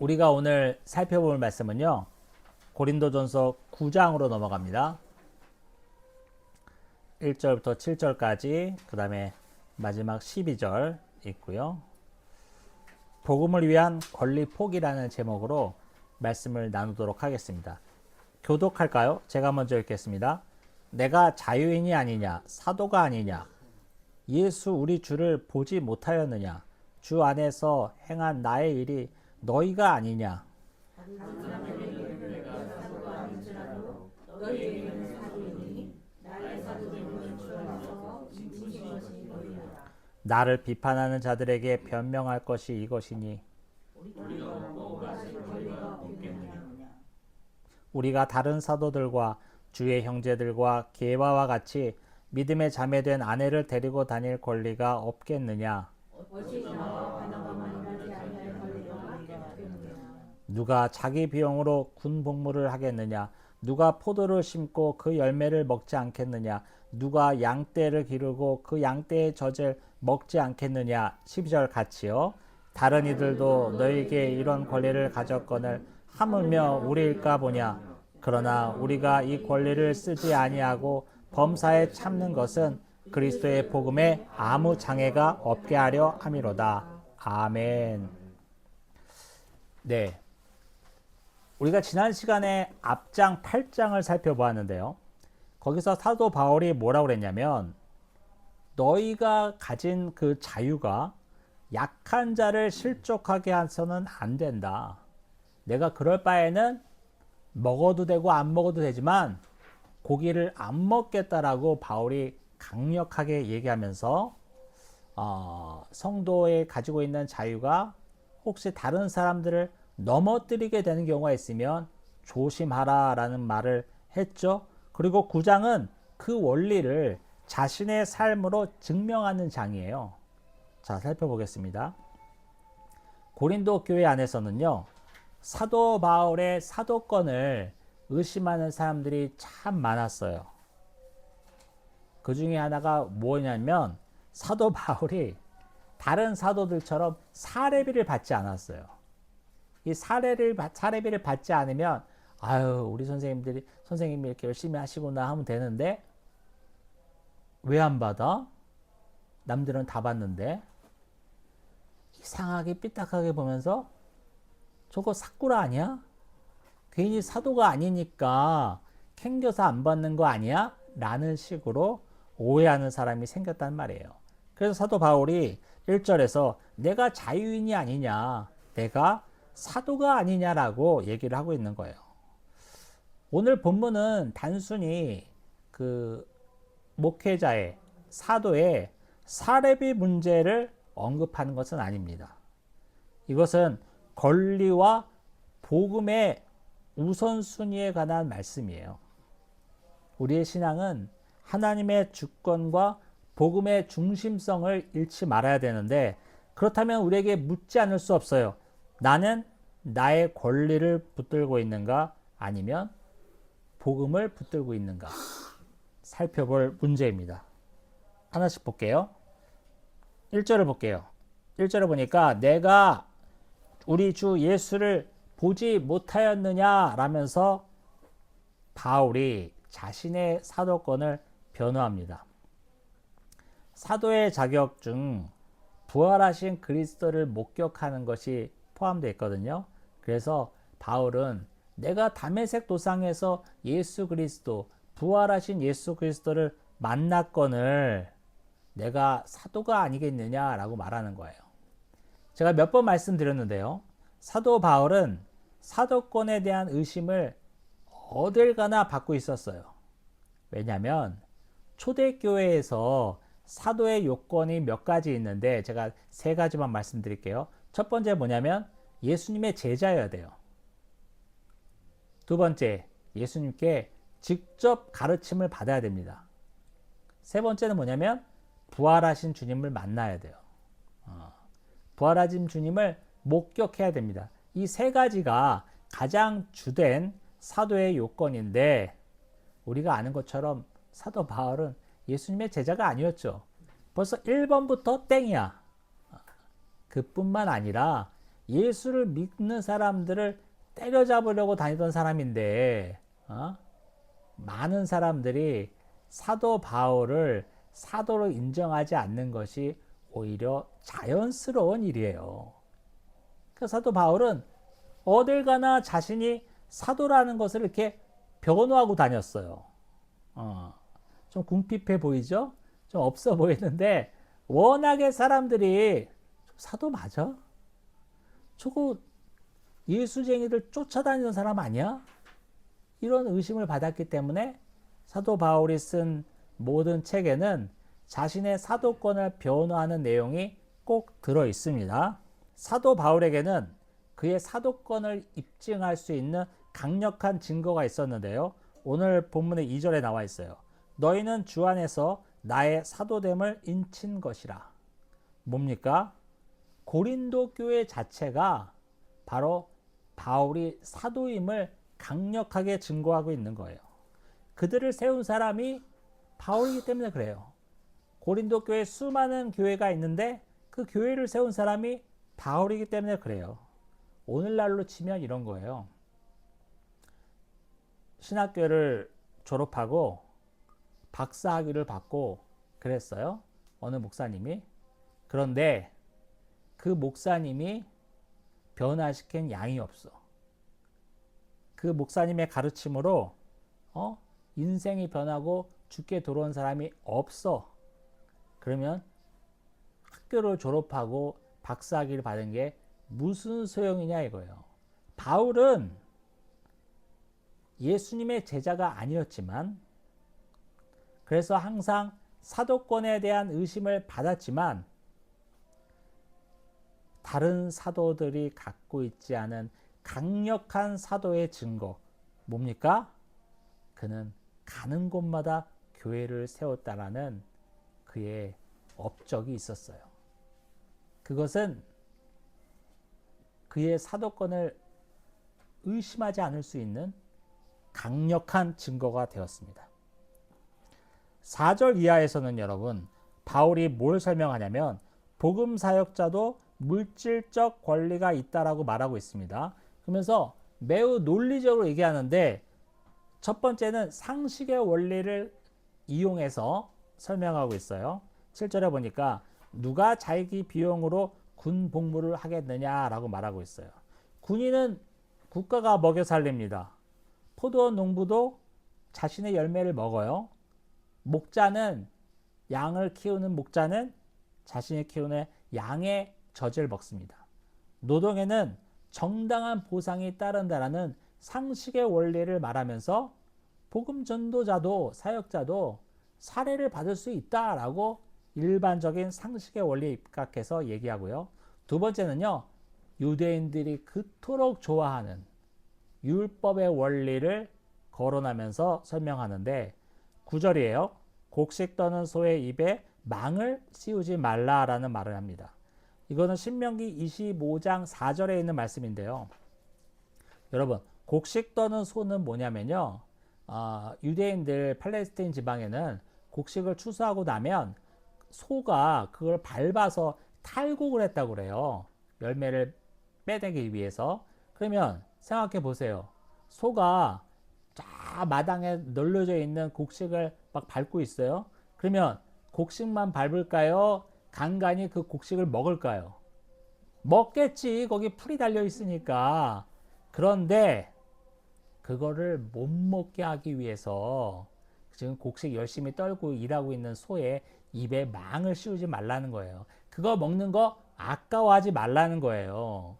우리가 오늘 살펴볼 말씀은요, 고린도전서 9장으로 넘어갑니다. 1절부터 7절까지, 그 다음에 마지막 12절 있고요. 복음을 위한 권리 포기라는 제목으로 말씀을 나누도록 하겠습니다. 교독할까요? 제가 먼저 읽겠습니다. 내가 자유인이 아니냐, 사도가 아니냐, 예수 우리 주를 보지 못하였느냐, 주 안에서 행한 나의 일이 너희가 아니냐. 나를 비판하는 자들에게 변명할 것이 이것이니 우리가 다른 사도들과 주의 형제들과 게바와 같이 믿음에 자매된 아내를 데리고 다닐 권리가 없겠느냐. 누가 자기 비용으로 군 복무를 하겠느냐. 누가 포도를 심고 그 열매를 먹지 않겠느냐. 누가 양떼를 기르고 그 양떼의 젖을 먹지 않겠느냐. 12절 같이요. 다른 이들도 너에게 이런 권리를 가졌거늘 하물며 우리일까 보냐. 그러나 우리가 이 권리를 쓰지 아니하고 범사에 참는 것은 그리스도의 복음에 아무 장애가 없게 하려 함이로다. 아멘. 네. 우리가 지난 시간에 앞장 8장을 살펴보았는데요. 거기서 사도 바울이 뭐라고 그랬냐면, 너희가 가진 그 자유가 약한 자를 실족하게 해서는 안 된다. 내가 그럴 바에는 먹어도 되고 안 먹어도 되지만 고기를 안 먹겠다라고 바울이 강력하게 얘기하면서 성도에 가지고 있는 자유가 혹시 다른 사람들을 넘어뜨리게 되는 경우가 있으면 조심하라 라는 말을 했죠. 그리고 9장은 그 원리를 자신의 삶으로 증명하는 장이에요. 자, 살펴보겠습니다. 고린도 교회 안에서는요, 사도 바울의 사도권을 의심하는 사람들이 참 많았어요. 그 중에 하나가 뭐냐면, 사도 바울이 다른 사도들처럼 사례비를 받지 않았어요. 이 사례비를 받지 않으면, 아유, 우리 선생님이 이렇게 열심히 하시구나 하면 되는데, 왜 안 받아? 남들은 다 받는데. 이상하게 삐딱하게 보면서, 저거 사꾸라 아니야? 괜히 사도가 아니니까 캥겨서 안 받는 거 아니야? 라는 식으로 오해하는 사람이 생겼단 말이에요. 그래서 사도 바울이 1절에서 내가 자유인이 아니냐, 내가 사도가 아니냐라고 얘기를 하고 있는 거예요. 오늘 본문은 단순히 그 목회자의, 사도의 사례비 문제를 언급하는 것은 아닙니다. 이것은 권리와 복음의 우선순위에 관한 말씀이에요. 우리의 신앙은 하나님의 주권과 복음의 중심성을 잃지 말아야 되는데, 그렇다면 우리에게 묻지 않을 수 없어요. 나는 나의 권리를 붙들고 있는가, 아니면 복음을 붙들고 있는가, 살펴볼 문제입니다. 하나씩 볼게요. 1절을 볼게요. 1절을 보니까 내가 우리 주 예수를 보지 못하였느냐 라면서 바울이 자신의 사도권을 변호합니다. 사도의 자격 중 부활하신 그리스도를 목격하는 것이 포함되어 있거든요. 그래서 바울은 내가 다메섹 도상에서 예수 그리스도, 부활하신 예수 그리스도를 만났거늘 내가 사도가 아니겠느냐라고 말하는 거예요. 제가 몇 번 말씀드렸는데요. 사도 바울은 사도권에 대한 의심을 어딜 가나 받고 있었어요. 왜냐하면 초대교회에서 사도의 요건이 몇 가지 있는데, 제가 세 가지만 말씀드릴게요. 첫 번째 뭐냐면 예수님의 제자여야 돼요. 두 번째, 예수님께 직접 가르침을 받아야 됩니다. 세 번째는 뭐냐면 부활하신 주님을 만나야 돼요. 부활하신 주님을 목격해야 됩니다. 이 세 가지가 가장 주된 사도의 요건인데, 우리가 아는 것처럼 사도 바울은 예수님의 제자가 아니었죠. 벌써 1번부터 땡이야. 그뿐만 아니라 예수를 믿는 사람들을 때려잡으려고 다니던 사람인데 많은 사람들이 사도 바울을 사도로 인정하지 않는 것이 오히려 자연스러운 일이에요. 그 사도 바울은 어딜 가나 자신이 사도라는 것을 이렇게 변호하고 다녔어요. 좀 궁핍해 보이죠? 좀 없어 보이는데 워낙에 사람들이 사도 맞아? 저거 예수쟁이들 쫓아다니는 사람 아니야? 이런 의심을 받았기 때문에 사도 바울이 쓴 모든 책에는 자신의 사도권을 변호하는 내용이 꼭 들어 있습니다. 사도 바울에게는 그의 사도권을 입증할 수 있는 강력한 증거가 있었는데요. 오늘 본문의 2절에 나와 있어요. 너희는 주 안에서 나의 사도됨을 인친 것이라. 뭡니까? 고린도 교회 자체가 바로 바울이 사도임을 강력하게 증거하고 있는 거예요. 그들을 세운 사람이 바울이기 때문에 그래요. 고린도 교회 수많은 교회가 있는데 그 교회를 세운 사람이 바울이기 때문에 그래요. 오늘날로 치면 이런 거예요. 신학교를 졸업하고 박사학위를 받고 그랬어요. 어느 목사님이. 그런데 그 목사님이 변화시킨 양이 없어. 그 목사님의 가르침으로 인생이 변하고 죽게 돌아온 사람이 없어. 그러면 학교를 졸업하고 박사학위를 받은 게 무슨 소용이냐 이거예요. 바울은 예수님의 제자가 아니었지만 그래서 항상 사도권에 대한 의심을 받았지만 다른 사도들이 갖고 있지 않은 강력한 사도의 증거 뭡니까? 그는 가는 곳마다 교회를 세웠다라는 그의 업적이 있었어요. 그것은 그의 사도권을 의심하지 않을 수 있는 강력한 증거가 되었습니다. 4절 이하에서는 여러분 바울이 뭘 설명하냐면 복음 사역자도 물질적 권리가 있다라고 말하고 있습니다. 그러면서 매우 논리적으로 얘기하는데 첫 번째는 상식의 원리를 이용해서 설명하고 있어요. 7절에 보니까 누가 자기 비용으로 군 복무를 하겠느냐라고 말하고 있어요. 군인은 국가가 먹여 살립니다. 포도원 농부도 자신의 열매를 먹어요. 목자는 양을 키우는 목자는 자신이 키우는 양의 젖을 먹습니다. 노동에는 정당한 보상이 따른다라는 상식의 원리를 말하면서 복음 전도자도 사역자도 사례를 받을 수 있다라고 일반적인 상식의 원리에 입각해서 얘기하고요. 두 번째는요. 유대인들이 그토록 좋아하는 율법의 원리를 거론하면서 설명하는데 9절이에요. 곡식 떠는 소의 입에 망을 씌우지 말라라는 말을 합니다. 이거는 신명기 25장 4절에 있는 말씀인데요. 여러분 곡식 떠는 소는 뭐냐면요. 유대인들 팔레스타인 지방에는 곡식을 추수하고 나면 소가 그걸 밟아서 탈곡을 했다고 그래요. 열매를 빼내기 위해서. 그러면 생각해 보세요. 소가 쫙 마당에 널려져 있는 곡식을 막 밟고 있어요. 그러면 곡식만 밟을까요? 간간히 그 곡식을 먹을까요? 먹겠지. 거기 풀이 달려 있으니까. 그런데 그거를 못 먹게 하기 위해서 지금 곡식 열심히 떨고 일하고 있는 소의 입에 망을 씌우지 말라는 거예요. 그거 먹는 거 아까워하지 말라는 거예요.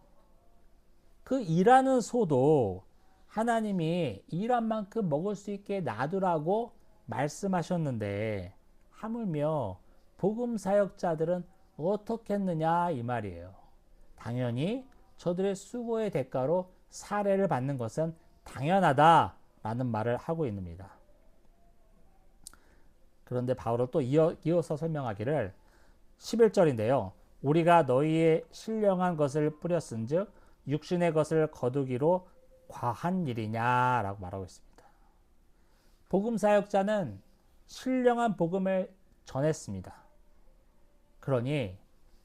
그 일하는 소도 하나님이 일한 만큼 먹을 수 있게 놔두라고 말씀하셨는데 하물며 복음 사역자들은 어떻게 했느냐 이 말이에요. 당연히 저들의 수고의 대가로 사례를 받는 것은 당연하다라는 말을 하고 있습니다. 그런데 바울은 또 이어서 설명하기를 11절인데요. 우리가 너희의 신령한 것을 뿌렸은즉 육신의 것을 거두기로 과한 일이냐라고 말하고 있습니다. 복음 사역자는 신령한 복음을 전했습니다. 그러니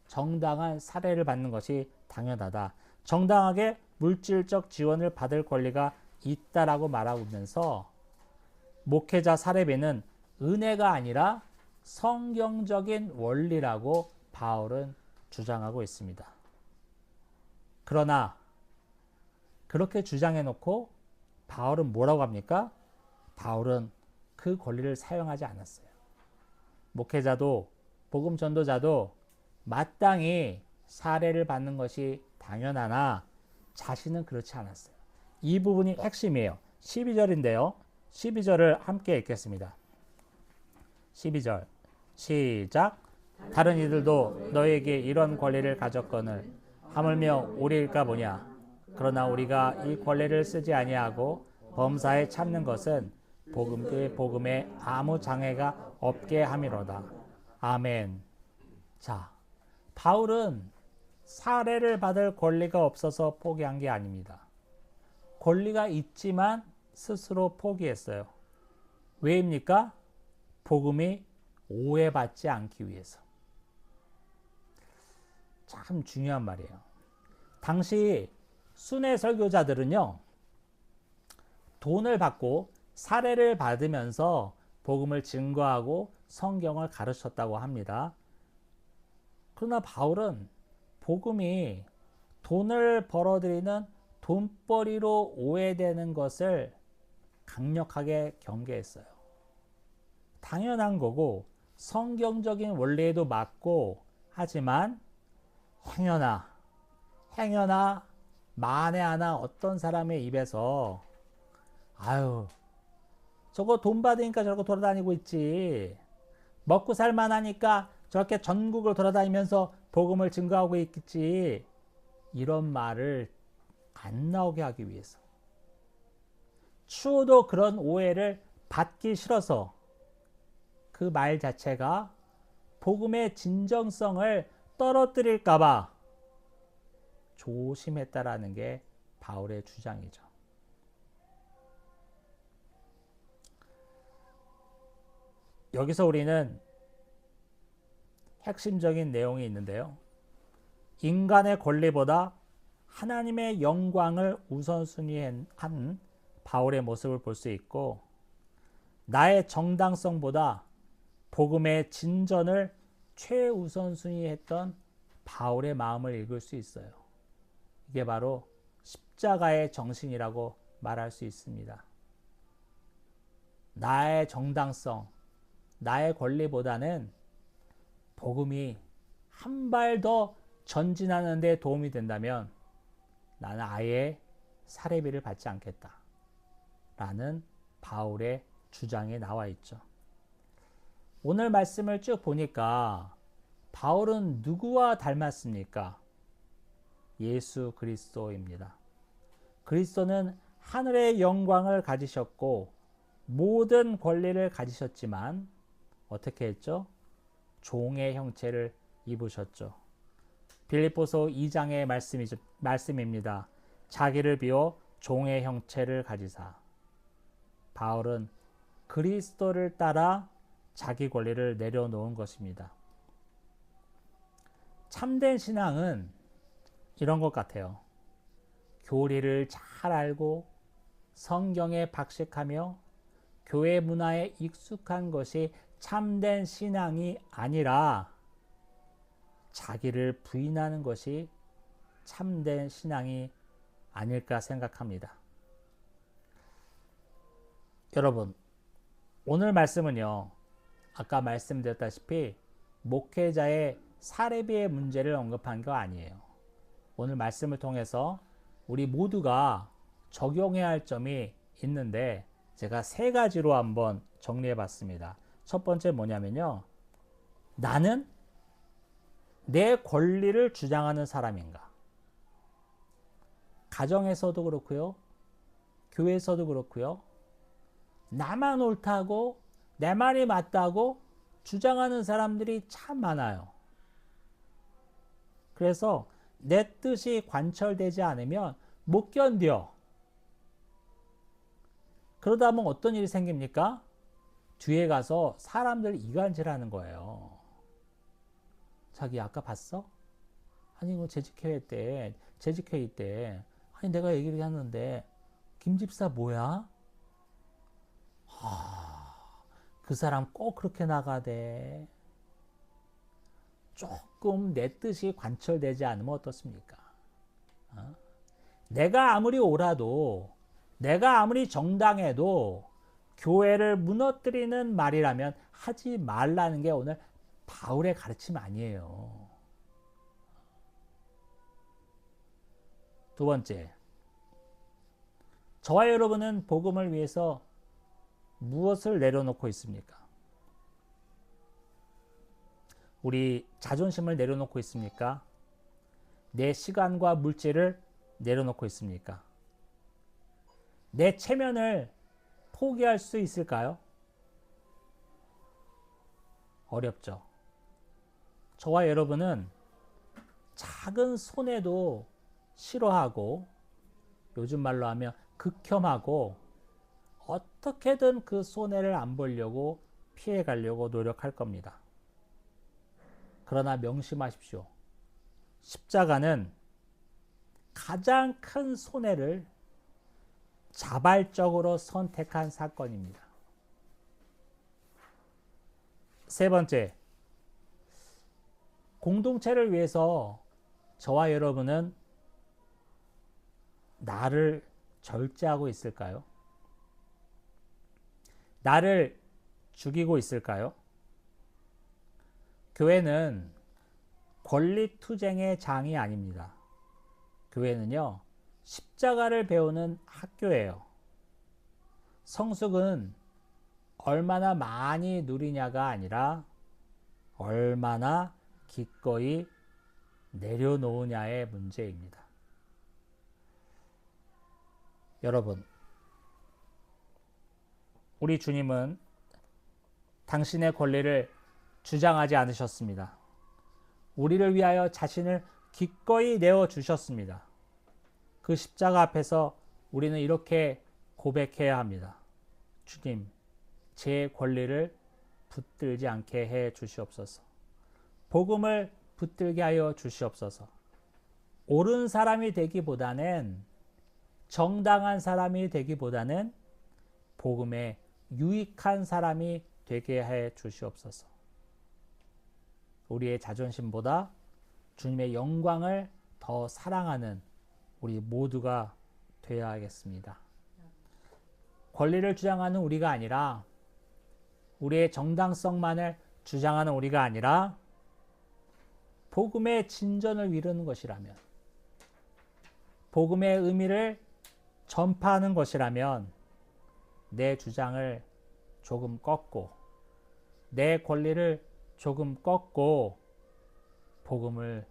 정당한 사례를 받는 것이 당연하다. 정당하게 물질적 지원을 받을 권리가 있다라고 말하면서 목회자 사례비는 은혜가 아니라 성경적인 원리라고 바울은 주장하고 있습니다. 그러나 그렇게 주장해 놓고 바울은 뭐라고 합니까? 바울은 그 권리를 사용하지 않았어요. 목회자도 복음 전도자도 마땅히 사례를 받는 것이 당연하나 자신은 그렇지 않았어요. 이 부분이 핵심이에요. 12절인데요. 12절을 함께 읽겠습니다. 12절 시작. 다른 이들도 너에게 이런 권리를 가졌거늘 하물며 우리일까 보냐. 그러나 우리가 이 권리를 쓰지 아니하고 범사에 참는 것은 복음에 아무 장애가 없게 함이로다. 아멘. 자, 바울은 사례를 받을 권리가 없어서 포기한 게 아닙니다. 권리가 있지만 스스로 포기했어요. 왜입니까? 복음이 오해받지 않기 위해서. 참 중요한 말이에요. 당시 순회 설교자들은요, 돈을 받고 사례를 받으면서 복음을 증거하고 성경을 가르쳤다고 합니다. 그러나 바울은 복음이 돈을 벌어들이는 돈벌이로 오해되는 것을 강력하게 경계했어요. 당연한 거고 성경적인 원리에도 맞고 하지만 행여나 만에 하나 어떤 사람의 입에서 아유 저거 돈 받으니까 저러고 돌아다니고 있지, 먹고 살만하니까 저렇게 전국을 돌아다니면서 복음을 증거하고 있겠지, 이런 말을 안 나오게 하기 위해서, 추호도 그런 오해를 받기 싫어서 그 말 자체가 복음의 진정성을 떨어뜨릴까봐 조심했다라는 게 바울의 주장이죠. 여기서 우리는 핵심적인 내용이 있는데요. 인간의 권리보다 하나님의 영광을 우선순위한 바울의 모습을 볼 수 있고, 나의 정당성보다 복음의 진전을 최우선순위했던 바울의 마음을 읽을 수 있어요. 이게 바로 십자가의 정신이라고 말할 수 있습니다. 나의 정당성, 나의 권리보다는 복음이 한 발 더 전진하는 데 도움이 된다면 나는 아예 사례비를 받지 않겠다 라는 바울의 주장이 나와 있죠. 오늘 말씀을 쭉 보니까 바울은 누구와 닮았습니까? 예수 그리스도입니다. 그리스도는 하늘의 영광을 가지셨고 모든 권리를 가지셨지만 어떻게 했죠? 종의 형체를 입으셨죠. 빌립보서 2장의 말씀입니다. 자기를 비워 종의 형체를 가지사. 바울은 그리스도를 따라 자기 권리를 내려놓은 것입니다. 참된 신앙은 이런 것 같아요. 교리를 잘 알고 성경에 박식하며 교회 문화에 익숙한 것이 참된 신앙이 아니라 자기를 부인하는 것이 참된 신앙이 아닐까 생각합니다. 여러분, 오늘 말씀은요, 아까 말씀드렸다시피 목회자의 사례비의 문제를 언급한 거 아니에요. 오늘 말씀을 통해서 우리 모두가 적용해야 할 점이 있는데 제가 세 가지로 한번 정리해 봤습니다. 첫 번째 뭐냐면요, 나는 내 권리를 주장하는 사람인가? 가정에서도 그렇고요, 교회에서도 그렇고요, 나만 옳다고 내 말이 맞다고 주장하는 사람들이 참 많아요. 그래서 내 뜻이 관철되지 않으면 못 견뎌. 그러다 보면 어떤 일이 생깁니까? 뒤에 가서 사람들 이간질하는 거예요. 자기 아까 봤어? 아니 뭐 재직회의 때 아니 내가 얘기를 했는데 김 집사 뭐야? 그 사람 꼭 그렇게 나가대. 조금 내 뜻이 관철되지 않으면 어떻습니까? 내가 아무리 옳아도, 내가 아무리 정당해도 교회를 무너뜨리는 말이라면 하지 말라는 게 오늘 바울의 가르침 아니에요. 두 번째, 저와 여러분은 복음을 위해서 무엇을 내려놓고 있습니까? 우리 자존심을 내려놓고 있습니까? 내 시간과 물질을 내려놓고 있습니까? 내 체면을 포기할 수 있을까요? 어렵죠. 저와 여러분은 작은 손해도 싫어하고, 요즘 말로 하면 극혐하고, 어떻게든 그 손해를 안 보려고 피해 가려고 노력할 겁니다. 그러나 명심하십시오. 십자가는 가장 큰 손해를 자발적으로 선택한 사건입니다. 세 번째, 공동체를 위해서 저와 여러분은 나를 절제하고 있을까요? 나를 죽이고 있을까요? 교회는 권리투쟁의 장이 아닙니다. 교회는요, 십자가를 배우는 학교예요. 성숙은 얼마나 많이 누리냐가 아니라 얼마나 기꺼이 내려놓으냐의 문제입니다. 여러분, 우리 주님은 당신의 권리를 주장하지 않으셨습니다. 우리를 위하여 자신을 기꺼이 내어주셨습니다. 그 십자가 앞에서 우리는 이렇게 고백해야 합니다. 주님, 제 권리를 붙들지 않게 해 주시옵소서. 복음을 붙들게 하여 주시옵소서. 옳은 사람이 되기보다는, 정당한 사람이 되기보다는 복음에 유익한 사람이 되게 해 주시옵소서. 우리의 자존심보다 주님의 영광을 더 사랑하는 우리 모두가 되어야겠습니다. 권리를 주장하는 우리가 아니라, 우리의 정당성만을 주장하는 우리가 아니라 복음의 진전을 이루는 것이라면, 복음의 의미를 전파하는 것이라면 내 주장을 조금 꺾고, 내 권리를 조금 꺾고 복음을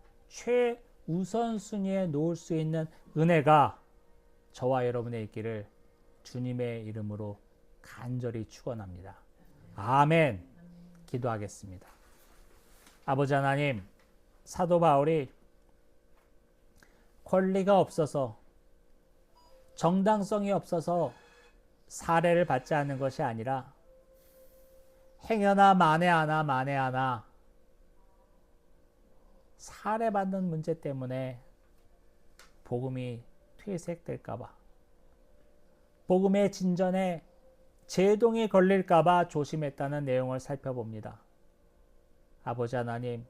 최우선순위에 놓을 수 있는 은혜가 저와 여러분의 있기를 주님의 이름으로 간절히 축원합니다. 아멘. 기도하겠습니다. 아버지 하나님, 사도 바울이 권리가 없어서, 정당성이 없어서 사례를 받지 않는 것이 아니라 행여나 만에하나 살해받는 문제 때문에 복음이 퇴색될까봐, 복음의 진전에 제동이 걸릴까봐 조심했다는 내용을 살펴봅니다. 아버지 하나님,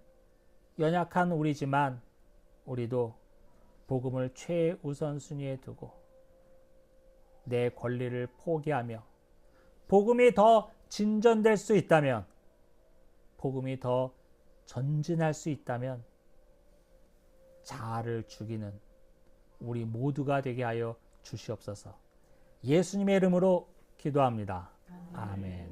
연약한 우리지만 우리도 복음을 최우선순위에 두고 내 권리를 포기하며, 복음이 더 진전될 수 있다면, 복음이 더 전진할 수 있다면 자아를 죽이는 우리 모두가 되게 하여 주시옵소서. 예수님의 이름으로 기도합니다. 아멘.